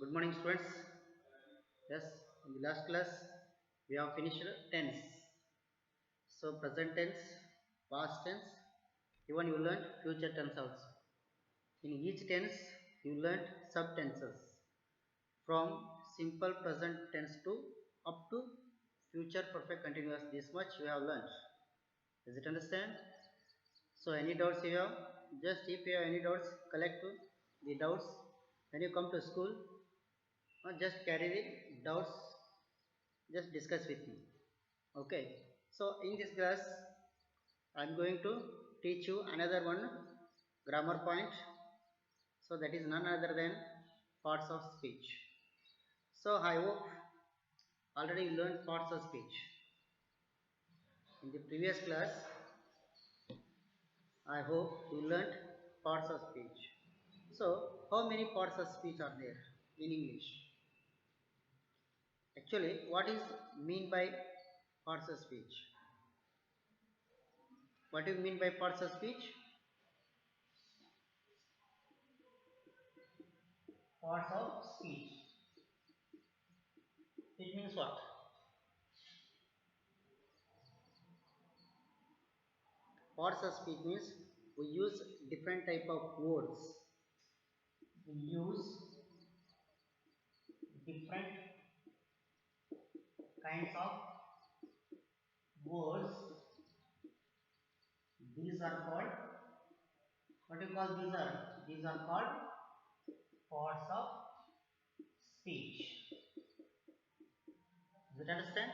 Good morning, students. Yes, in the last class we have finished tense. So present tense, past tense, even you learned future tense also. In each tense you learned subtenses from simple present tense to up to future perfect continuous. This much you have learned. Does it understand? So any doubts you have? Just if you have any doubts, collect the doubts when you come to school. Or just carry the doubts. Just discuss with me. Okay, so in this class I am going to teach you another one grammar point. So that is none other than parts of speech. So I hope already you learned parts of speech in the previous class. I hope you learned parts of speech. So how many parts of speech are there in English? Actually, what is mean by parts of speech? What do you mean by parts of speech? Parts of speech, it means what? Parts of speech means we use different type of words. We use different kinds of words. These are called, what do you call these are? These are called parts of speech. Does it understand?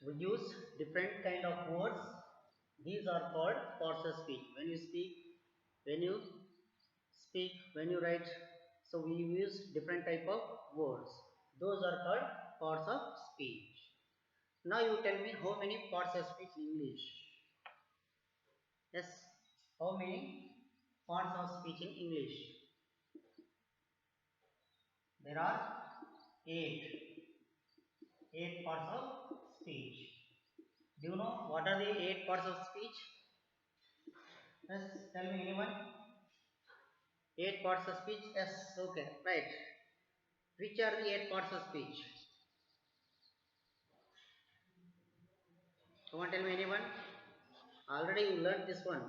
We use different kind of words. These are called parts of speech. When you speak, when you write, so we use different type of words. Those are called parts of speech. Now you tell me how many parts of speech in English? Yes, how many parts of speech in English? There are 8. 8 parts of speech. Do you know what are the 8 parts of speech? Yes, tell me anyone? 8 parts of speech? Yes, okay, right. Which are the 8 parts of speech? Come on, tell me anyone? Already you learned this one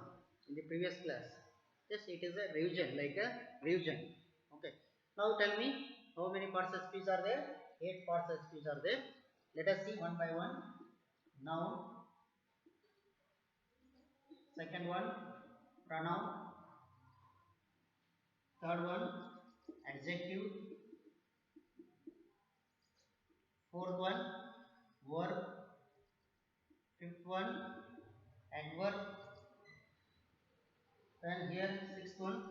in the previous class. Just it is a revision, like a revision. Okay. Now tell me how many parts of speech are there? 8 parts of speech are there. Let us see one by one. Noun. Second one, pronoun. Third one, adjective. Fourth one, verb. Fifth one, adverb. Then here sixth one,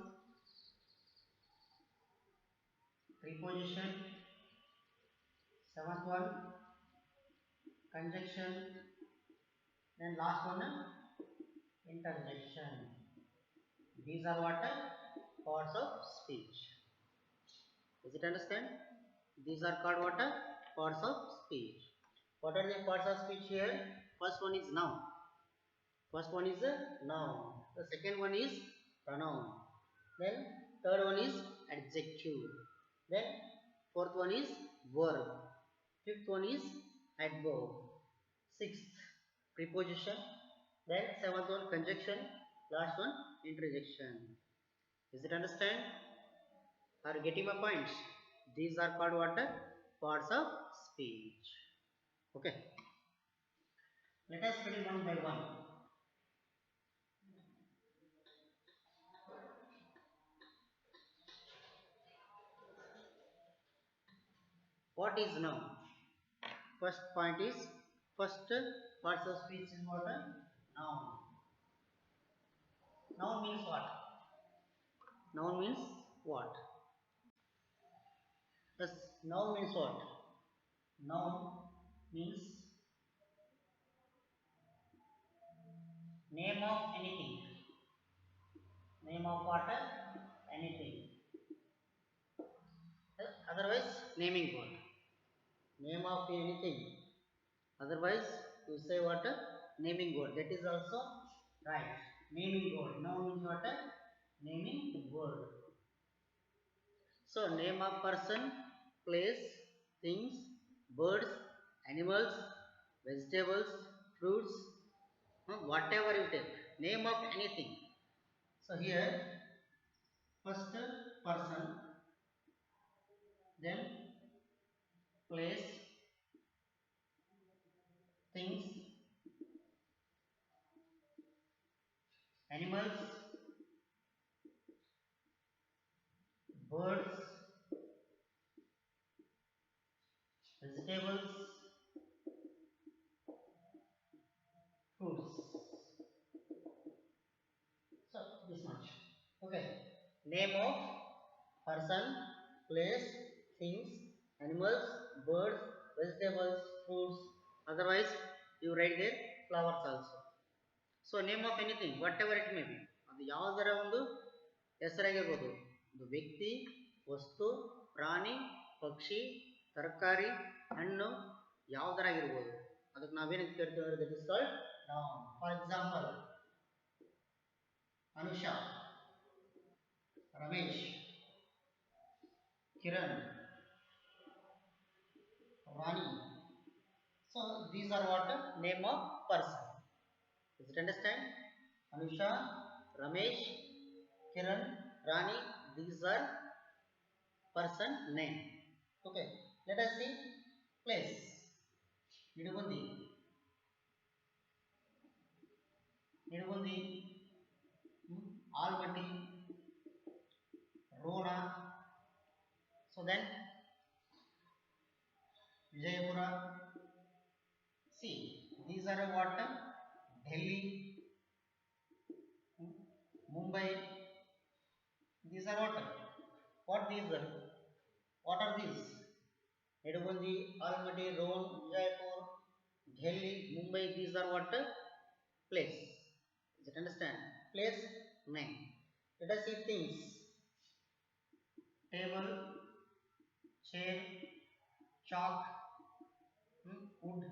preposition. Seventh one, conjunction. Then last one, interjection. These are what? Parts of speech. Does it understand? These are called what? Parts of speech. What are the parts of speech here? First one is noun. First one is a noun. The second one is pronoun. Then third one is adjective. Then fourth one is verb. Fifth one is adverb. Sixth, preposition. Then seventh one, conjunction. Last one, interjection. Is it understand? Are you getting my points? These are called what? Parts of speech. Okay. Let us study one by one. What is noun? First point is, first parts of speech is what? Noun. Noun means what? Noun means what? Yes, noun means what? Noun means name of anything. Name of what? Anything. Otherwise, naming word. Name of anything. Otherwise, you say what? Naming word. That is also right. Naming word. Noun means what? Naming word. So name of person, place, things, birds, animals, vegetables, fruits, whatever you take, name of anything. So here first person, then place, things, animals, birds, vegetables, fruits. So this much. Okay. Name of person, place, things, animals, birds, vegetables, fruits. Otherwise, you write there flowers also. So name of anything, whatever it may be. ಅದು ಯಾವುದರ ಒಂದು ಹೆಸರಾಗಿರ್ಬೋದು. ಒಂದು ವ್ಯಕ್ತಿ, ವಸ್ತು, ಪ್ರಾಣಿ, ಪಕ್ಷಿ, ತರಕಾರಿ, ಹಣ್ಣು, ಯಾವುದರಾಗಿರ್ಬೋದು. ಅದಕ್ಕೆ ನಾವೇನು ಕೇಳ್ತೀವಿ, that is called noun. For example, Anusha, Ramesh, Kiran, Rani. So these are what? Name of person. Is it understand? Anusha, Ramesh, Kiran, Rani. These are person name. Okay. Let us see place. Nidugundi, Nidugundi, Almati, Rona. So then Vijayapura. See, these are what? Delhi, Mumbai. These are what? What these are? What are these? Nidugundi, Almaty, Roan, Jaipur, Delhi, Mumbai. These are what? Place. Does it understand? Place name. Let us see things. Table, chair, chalk, wood,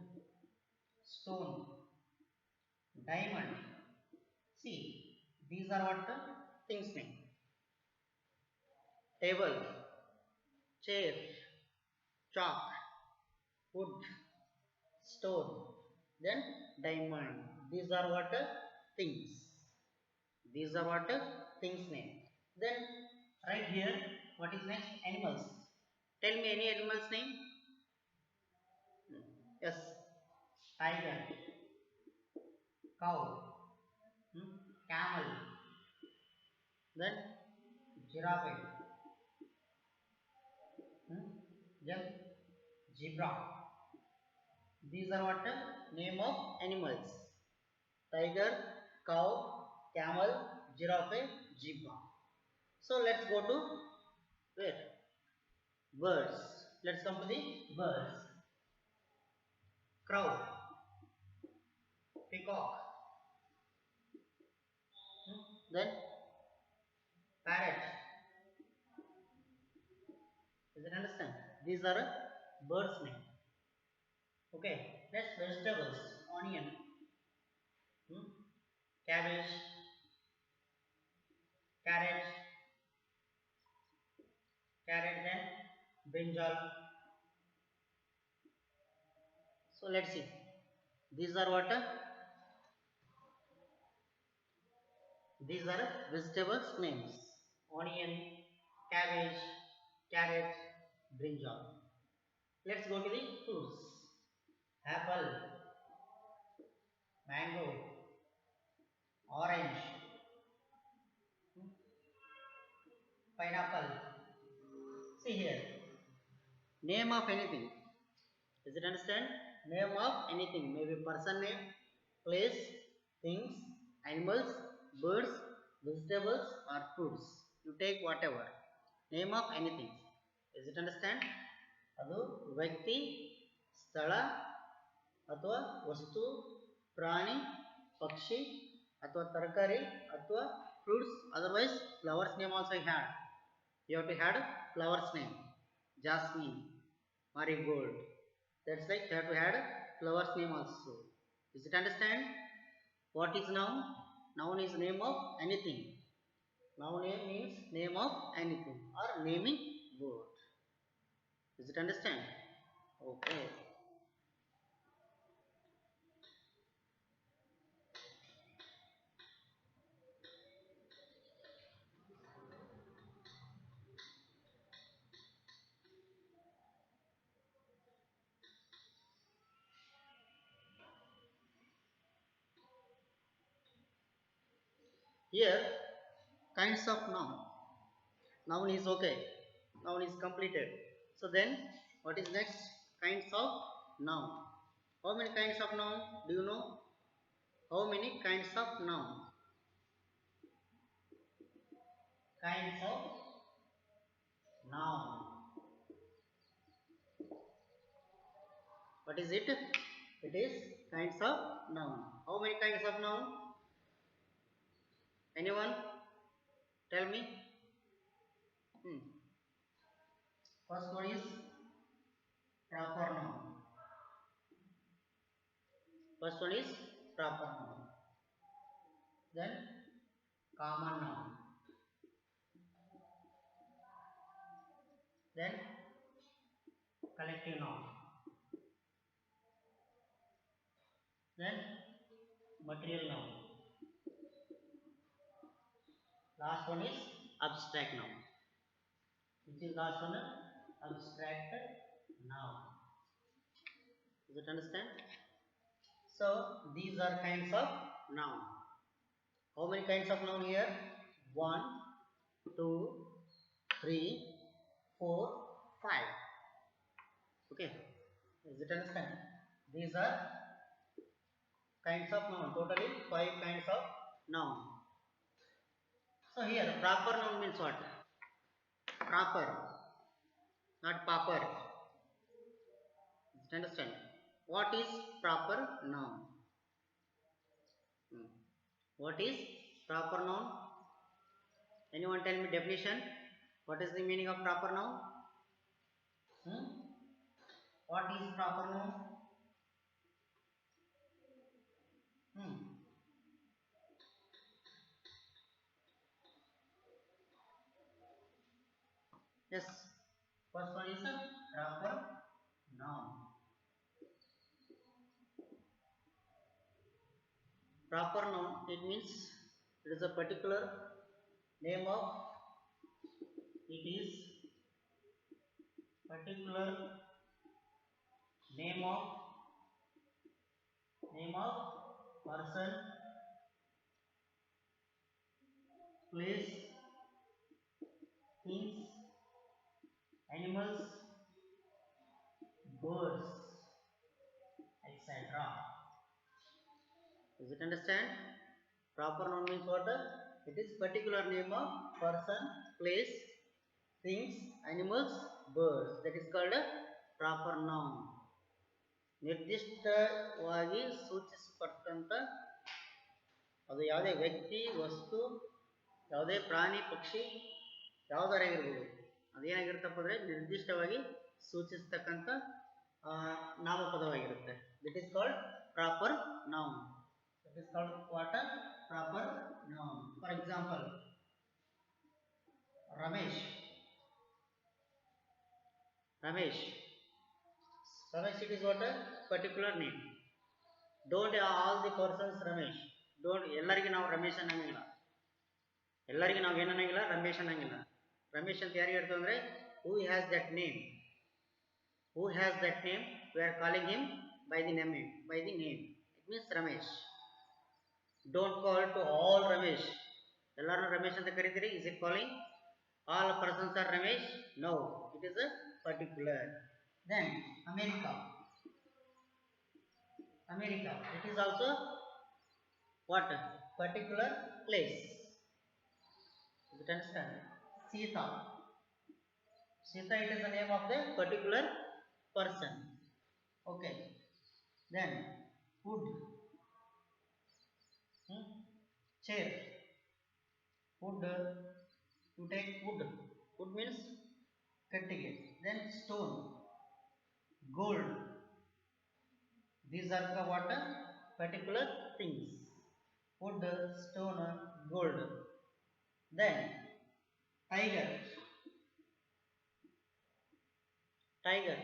stone, diamond. See, these are what? Things name. Table, chair, chalk, wood, stone, then diamond. These are what? Things. These are what? Things name. Then right here, what is next? Animals. Tell me any animal's name. Yes, tiger, cow, camel, then giraffe, then zebra. These are what? Name of animals. Tiger, cow, camel, giraffe, zebra. So let's go to where? Birds. Let's come to the birds. Crow, peacock, then parrot. Does it understand? These are birds name. Okay. Next, vegetables. Onion, cabbage, carrot, then brinjal. So let's see. These are what? These are vegetables names. Onion, cabbage, carrot, brinjal. Let's go to the fruits. Apple, mango, orange, pineapple. See here. Name of anything. Does it understand? Name of anything. Maybe person name, place, things, animals, birds, vegetables or fruits. You take whatever. Name of anything. Does it understand? ಅದು ವ್ಯಕ್ತಿ, ಸ್ಥಳ ಅಥವಾ ವಸ್ತು, ಪ್ರಾಣಿ, ಪಕ್ಷಿ ಅಥವಾ ತರಕಾರಿ ಅಥವಾ fruits. Otherwise flowers name also had. You have to add flowers name. Jasmine, marigold. That's like you have to add flowers name also. Is it understand? What is noun? Noun is name of anything. Noun name means name of anything or naming Good. Is it understand? Okay. Here, kinds of noun. Noun is okay. Noun is completed. So then, what is next? Kinds of noun. How many kinds of noun do you know? How many kinds of noun? Kinds of noun. What is it? It is kinds of noun. How many kinds of noun? Anyone? Tell me. Hmm. First one is proper noun. First one is proper noun. Then common noun. Then collective noun. Then material noun. Last one is abstract noun. Which is last one? Abstract noun. Does it understand? So these are kinds of noun. How many kinds of noun here? 1, 2, 3, 4, 5. Okay. Is it understand? These are kinds of noun. Totally 5 kinds of noun. So here proper noun means what? Proper, not proper. Does it understand? What is proper noun? What is proper noun? Anyone tell me definition? What is the meaning of proper noun? What is proper noun? Yes. First one is a proper noun. Proper noun, it means it is a particular name of, it is particular name of person, place, things, animals, birds, etc. Does it understand? Proper noun means what? It is particular name of person, place, things, animals, birds. That is called a proper noun. ನಿರ್ದಿಷ್ಟವಾಗಿ ಸೂಚಿಸಲ್ಪಟ್ಟಂತ ಅದು ಯಾವುದೇ ವ್ಯಕ್ತಿ, ವಸ್ತು, ಯಾವುದೇ ಪ್ರಾಣಿ, ಪಕ್ಷಿ, ಯಾವುದಾರ ಇರಬಹುದು. ಅದೇನಾಗಿರುತ್ತಪ್ಪ ಅಂದರೆ ನಿರ್ದಿಷ್ಟವಾಗಿ ಸೂಚಿಸ್ತಕ್ಕಂಥ ನಾಮಪದವಾಗಿರುತ್ತೆ. This is called proper noun. That is called what? Proper noun. For example, Ramesh. Ramesh. Ramesh, it is what? A particular name. Don't all the persons Ramesh. Don't ಎಲ್ಲರಿಗೆ ನಾವು ರಮೇಶ್ ಅನ್ನಂಗಿಲ್ಲ. ಎಲ್ಲರಿಗೆ ನಾವು ಏನನ್ನಂಗಿಲ್ಲ, ರಮೇಶ್ ಅನ್ನಂಗಿಲ್ಲ. ರಮೇಶ್ ಅಂತ ಯಾರಿಗೆ ಹೇಳ್ತೀವಿ ಅಂದರೆ who has that name. Who has that name? We are calling him by the name. By the name. It means Ramesh. Don't call to all Ramesh. ಎಲ್ಲರನ್ನು ರಮೇಶ್ ಅಂತ ಕರೀತೀರಿ. Is it calling? All persons are Ramesh? No. It is a particular. Then America. America. It is also what? Particular place. Does it understand? Sita. Sita, it is the name of the particular person. Okay. Then wood. Chair. Wood. You take wood. Wood means cutting it. Then stone. Gold. These are the what? Particular things. Wood, stone, gold. Then tiger. tiger,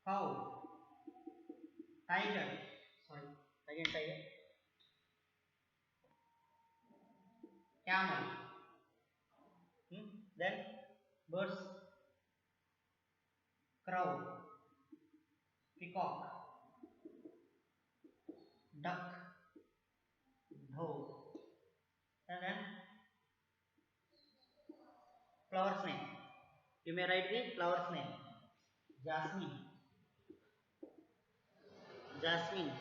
cow, tiger, sorry, again tiger, camel, then birds, crow, peacock, duck, dove, and then flower's name. You may write the flower's name. Jasmine, jasmine,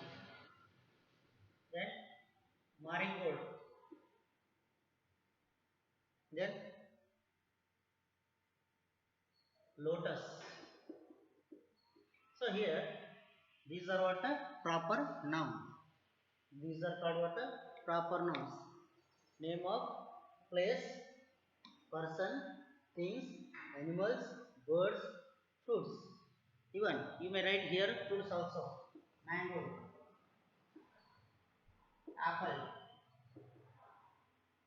then marigold, then lotus. So here, these are what a proper noun. These are called what a proper nouns. Name of place, person, things, animals, birds, fruits. Even you may write here fruits also. Mango, apple.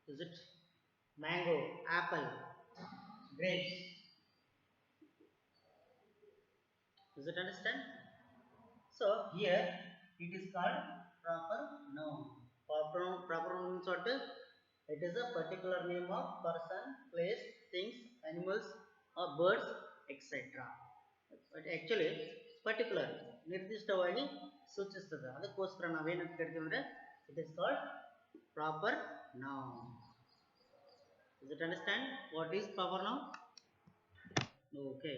Is it mango, apple, grapes? Does it understand? So here it is called proper noun. Proper noun means what? It is a particular name of person, place, things, animals, or birds, etc. But actually particular ನಿರ್ದಿಷ್ಟವಾಗಿ ಸೂಚಿಸುತ್ತದೆ. ಅದಕ್ಕೋಸ್ಕರ ನಾವೇನಂತ ಕರಿತೀವಿ ಅಂದ್ರೆ it is called proper noun. Does it understand what is proper noun? Okay.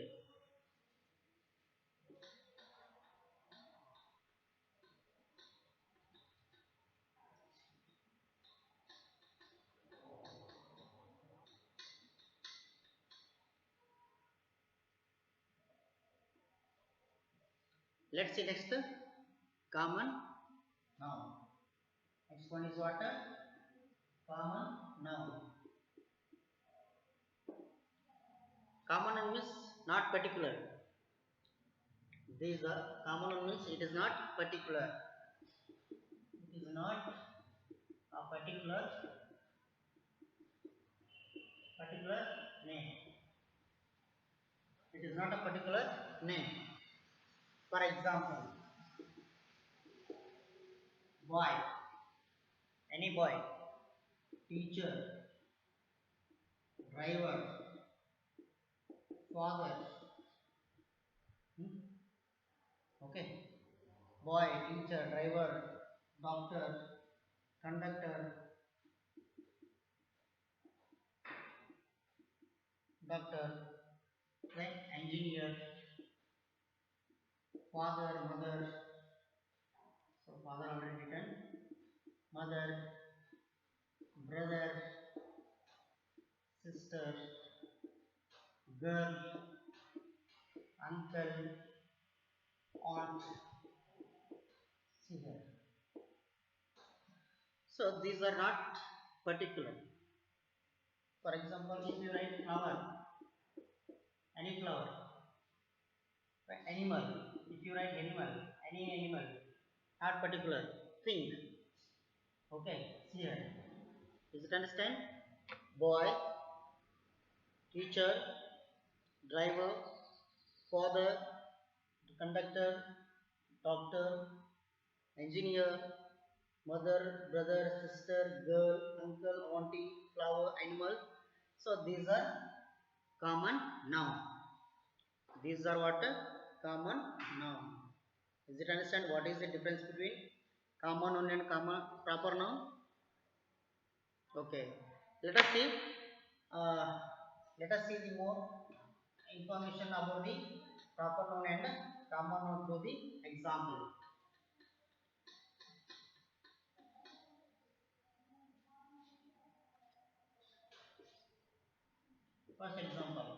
Let's see next common noun. Next one is what? Common noun. Common noun means not particular. These are common noun means it is not particular. It is not a particular name. It is not a particular name. For example, boy, any boy, teacher, driver, father. Okay. Boy, teacher, driver, doctor, conductor, then engineer, father, mother. So father already written. Mother, brother, sister, girl, uncle, aunt. See here. So these are not particular. For example, if you write flower, any flower. Animal, if you write animal, any animal, not particular. Thing. Okay, see here. Does it understand? Boy, teacher, driver, father, conductor, doctor, engineer, mother, brother, sister, girl, uncle, auntie, flower, animal. So these are common noun. These are what? Common noun. Is it understand what is the difference between common noun and common proper noun? Okay. Let us see. Uh, let us see the more information about the proper noun and common noun through the example. First example.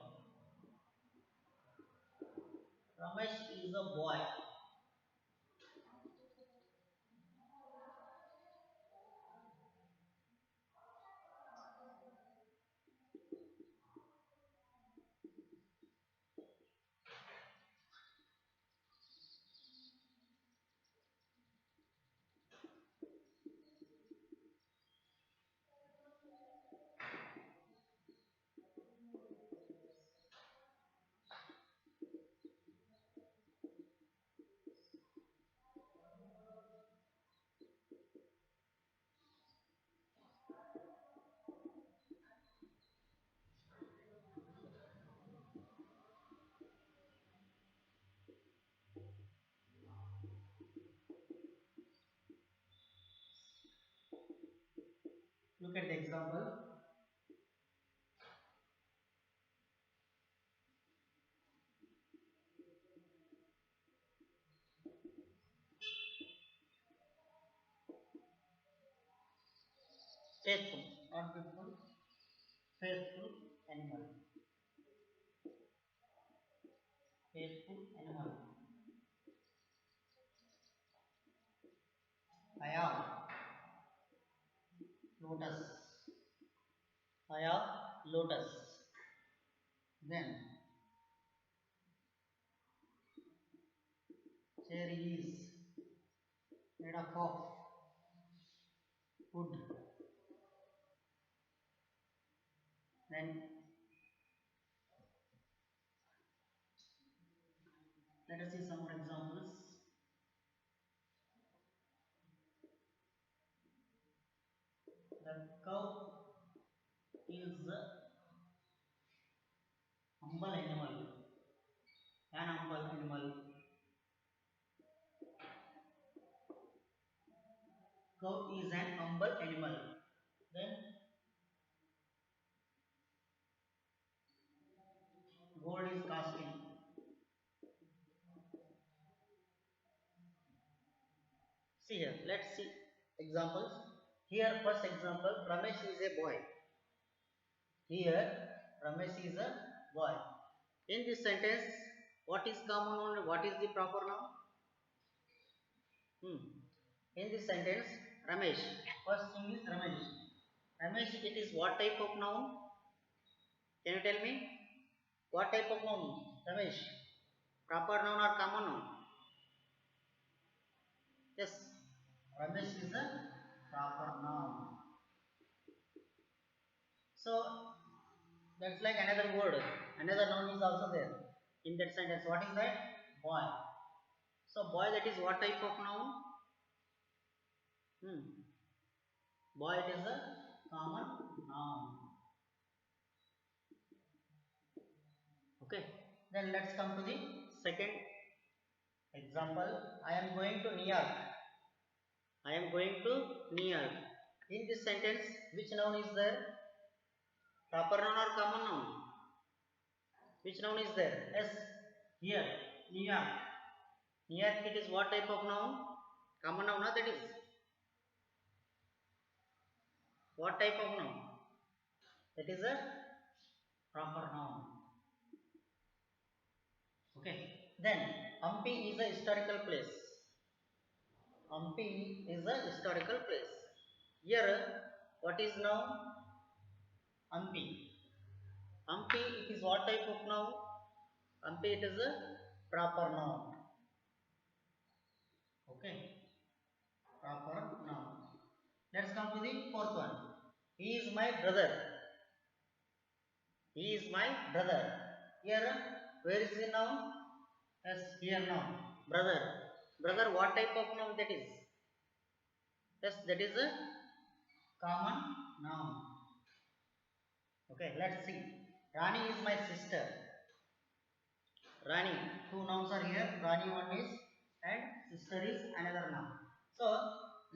Ramesh is a boy. Look at the example. Faithful, not beautiful. Faithful animal. Faithful animal. I have lotus. I have lotus. Then chair is made up of wood. Then let us see some more examples. The cow is a humble animal. An humble animal. Cow is an humble animal. Then gold is casting. See here, let's see examples. Here, first example, Ramesh is a boy. Here, Ramesh is a boy. In this sentence, what is common noun? What is the proper noun? In this sentence, Ramesh. First thing is Ramesh. Ramesh, it is what type of noun? Can you tell me? What type of noun? Ramesh. Proper noun or common noun? Yes. Ramesh is a proper noun. So that's like another word. Another noun is also there in that sentence. What is that? Boy. So boy, that is what type of noun? Boy, it is a common noun. Okay. Then let's come to the second example. I am going to New York. I am going to New York. In this sentence, which noun is there? Proper noun or common noun? Which noun is there? Yes. Here, New York. New York, it is what type of noun? Common noun, that is. What type of noun? That is a proper noun. Okay. Then, Hampi is a historical place. Hampi is a historical place. Here, what is noun? Hampi. Hampi, it is what type of noun? Hampi, it is a proper noun. Okay. Proper noun. Let's come to the fourth one. He is my brother. He is my brother. Here, where is the noun? Yes, here noun. Brother. Brother, what type of noun that is? Yes, that is a common noun. Okay, let's see. Rani is my sister. Rani, two nouns are here. Rani one is and sister is another noun. So,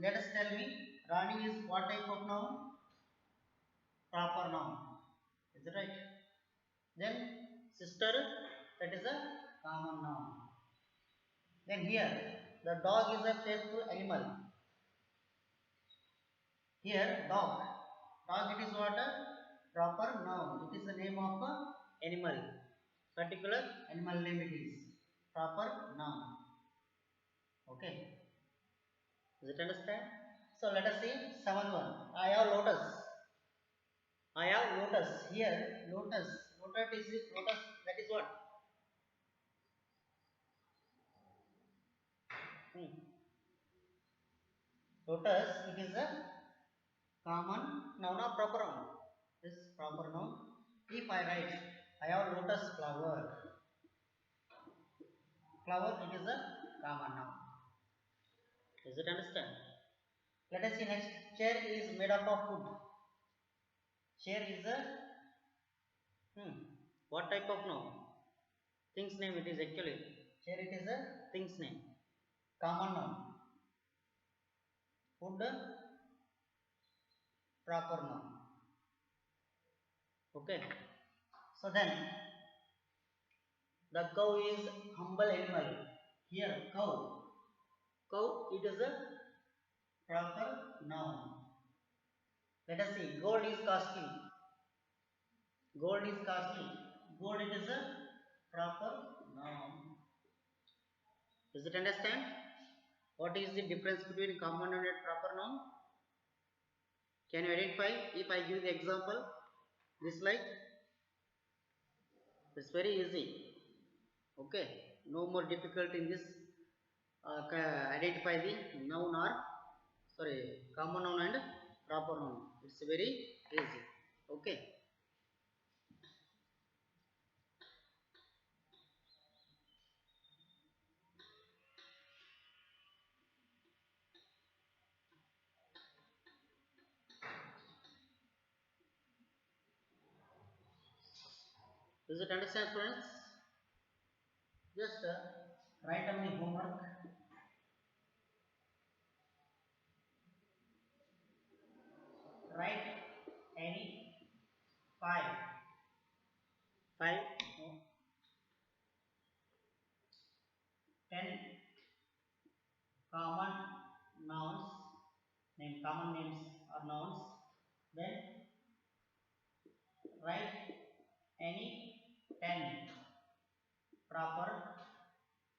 let us tell me, Rani is what type of noun? Proper noun. Is it right? Then sister, that is a common noun. Then here, the dog is a faithful animal. Here, dog. Dog, it is what? A proper noun. It is the name of a animal. Particular animal name it is. Proper noun. Okay. Does it understand? So let us see seventh one. I have lotus. I have lotus. Here, lotus. Lotus. That is what? Lotus. It is a common noun or proper noun. This proper noun. If I write, I have lotus flower. Flower. It is a common noun. Does it understand? Let us see next. Chair is made up of wood. Chair is a what type of noun? Thing's name it is actually. Chair it is a thing's name. Common noun. Wood proper noun. Okay. So then the cow is humble animal. Here cow. Cow it is a proper noun. Let us see. Gold is costly. Gold is costly. Gold it is a proper noun. Does it understand? What is the difference between common noun and proper noun? Can you identify? If I give the example, this like, it's very easy. Okay, no more difficult in this. Identify the noun or common noun and proper noun. It's very easy. Okay. Does it understand, friends? Just write down the homework. Write any five, no, 10 common nouns, common names or nouns. Then write any 10 proper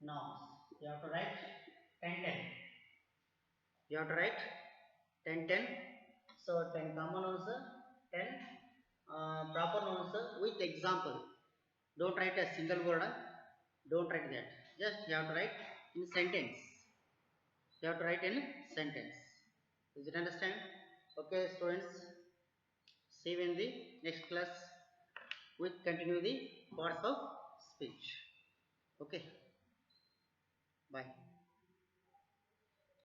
nouns. You have to write 10 10. You have to write 10 10. So 10 common nouns, 10 proper nouns with example. Don't write a single word. Don't write that. Just you have to write in sentence. You have to write in sentence. Does it understand? Okay, students. See you in the next class. We continue the parts of speech. Okay. Bye.